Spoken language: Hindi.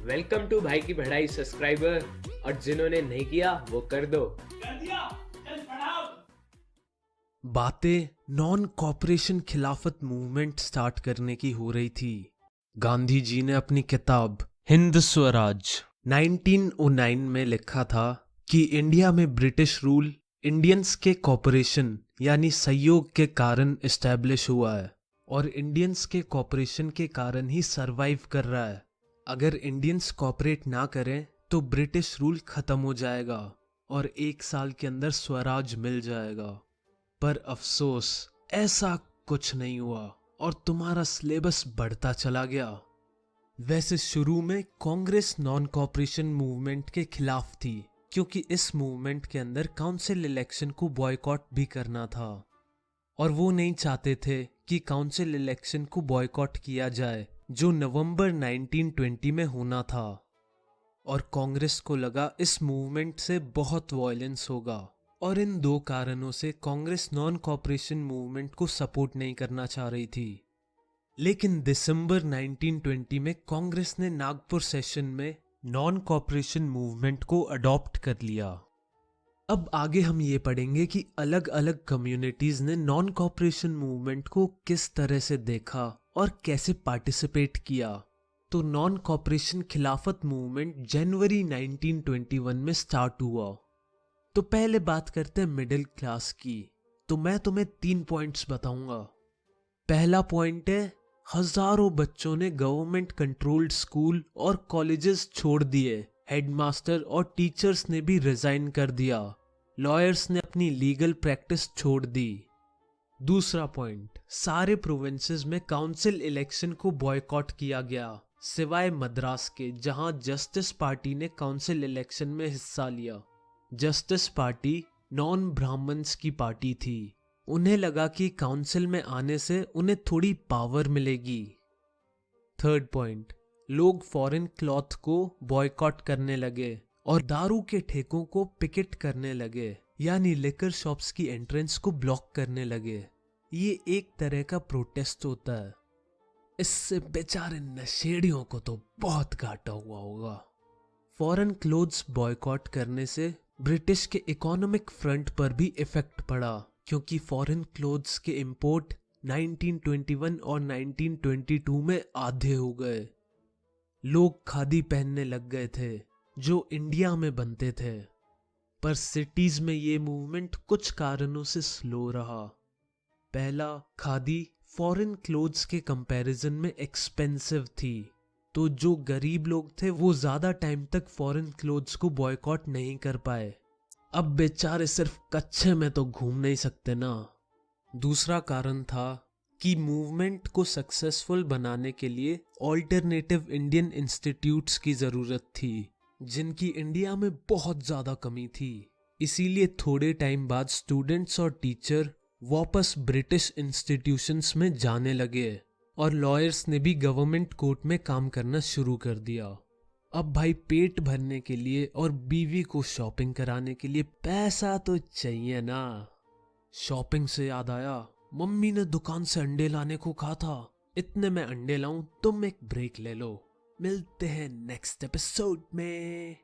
वेलकम टू भाई की बढ़ाई सब्सक्राइबर, और जिन्होंने नहीं किया वो कर दो। कर दिया। चल पढ़ाओ। बातें नॉन कॉपरेशन खिलाफत मूवमेंट स्टार्ट करने की हो रही थी। गांधी जी ने अपनी किताब हिंद स्वराज 1909 में लिखा था कि इंडिया में ब्रिटिश रूल इंडियंस के कॉपरेशन यानी सहयोग के कारण इस्टेब्लिश हुआ है और इंडियंस के कॉपरेशन के कारण ही सरवाइव कर रहा है। अगर इंडियंस कॉपरेट ना करें तो ब्रिटिश रूल खत्म हो जाएगा और 1 साल के अंदर स्वराज मिल जाएगा। पर अफसोस ऐसा कुछ नहीं हुआ और तुम्हारा सिलेबस बढ़ता चला गया। वैसे शुरू में कांग्रेस नॉन कॉपरेशन मूवमेंट के खिलाफ थी क्योंकि इस मूवमेंट के अंदर काउंसिल इलेक्शन को बॉयकॉट भी करना था और वो नहीं चाहते थे कि काउंसिल इलेक्शन को बॉयकॉट किया जाए जो नवंबर 1920 में होना था। और कांग्रेस को लगा इस मूवमेंट से बहुत वायलेंस होगा और इन 2 कारणों से कांग्रेस नॉन कॉपरेशन मूवमेंट को सपोर्ट नहीं करना चाह रही थी। लेकिन दिसंबर 1920 में कांग्रेस ने नागपुर सेशन में नॉन कॉपरेशन मूवमेंट को अडॉप्ट कर लिया। अब आगे हम ये पढ़ेंगे कि अलग अलग कम्युनिटीज ने नॉन कॉपरेशन मूवमेंट को किस तरह से देखा और कैसे पार्टिसिपेट किया। तो नॉन कॉपरेशन खिलाफत मूवमेंट जनवरी 1921 में स्टार्ट हुआ। तो पहले बात करते हैं मिडिल क्लास की। तो मैं तुम्हें 3 पॉइंट्स बताऊंगा। पहला पॉइंट है, हजारों बच्चों ने गवर्नमेंट कंट्रोल्ड स्कूल और कॉलेजेस छोड़ दिए। हेडमास्टर और टीचर्स ने भी रिजाइन कर दिया। लॉयर्स ने अपनी लीगल प्रैक्टिस छोड़ दी। दूसरा पॉइंट, सारे प्रोविंसेस में काउंसिल इलेक्शन को बॉयकॉट किया गया सिवाय मद्रास के, जहां जस्टिस पार्टी ने काउंसिल इलेक्शन में हिस्सा लिया। जस्टिस पार्टी नॉन ब्राह्मण्स की पार्टी थी। उन्हें लगा कि काउंसिल में आने से उन्हें थोड़ी पावर मिलेगी। थर्ड पॉइंट, लोग फॉरेन क्लॉथ को बॉयकॉट करने लगे और दारू के ठेकों को पिकेट करने लगे, यानी लिकर शॉप्स की एंट्रेंस को ब्लॉक करने लगे। ये एक तरह का प्रोटेस्ट होता है। इससे बेचारे नशेड़ियों को तो बहुत घाटा हुआ होगा। फॉरेन क्लोथ्स बॉयकॉट करने से ब्रिटिश के इकोनॉमिक फ्रंट पर भी इफेक्ट पड़ा क्योंकि फॉरेन क्लोथ्स के इंपोर्ट 1921 और 1922 में आधे हो गए। लोग खादी पहनने लग गए थे जो इंडिया में बनते थे। पर सिटीज में ये मूवमेंट कुछ कारणों से स्लो रहा। पहला, खादी फॉरेन क्लोथ्स के कंपैरिजन में एक्सपेंसिव थी, तो जो गरीब लोग थे वो ज्यादा टाइम तक फॉरेन क्लोथ्स को बॉयकॉट नहीं कर पाए। अब बेचारे सिर्फ कच्चे में तो घूम नहीं सकते ना। दूसरा कारण था कि मूवमेंट को सक्सेसफुल बनाने के लिए ऑल्टरनेटिव इंडियन इंस्टीट्यूट्स की जरूरत थी, जिनकी इंडिया में बहुत ज्यादा कमी थी। इसीलिए थोड़े टाइम बाद स्टूडेंट्स और टीचर वापस ब्रिटिश इंस्टीट्यूशंस में जाने लगे और लॉयर्स ने भी गवर्नमेंट कोर्ट में काम करना शुरू कर दिया। अब भाई पेट भरने के लिए और बीवी को शॉपिंग कराने के लिए पैसा तो चाहिए ना। शॉपिंग से याद आया, मम्मी ने दुकान से अंडे लाने को कहा था। इतने में अंडे लाऊं, तुम एक ब्रेक ले लो। मिलते हैं नेक्स्ट एपिसोड में।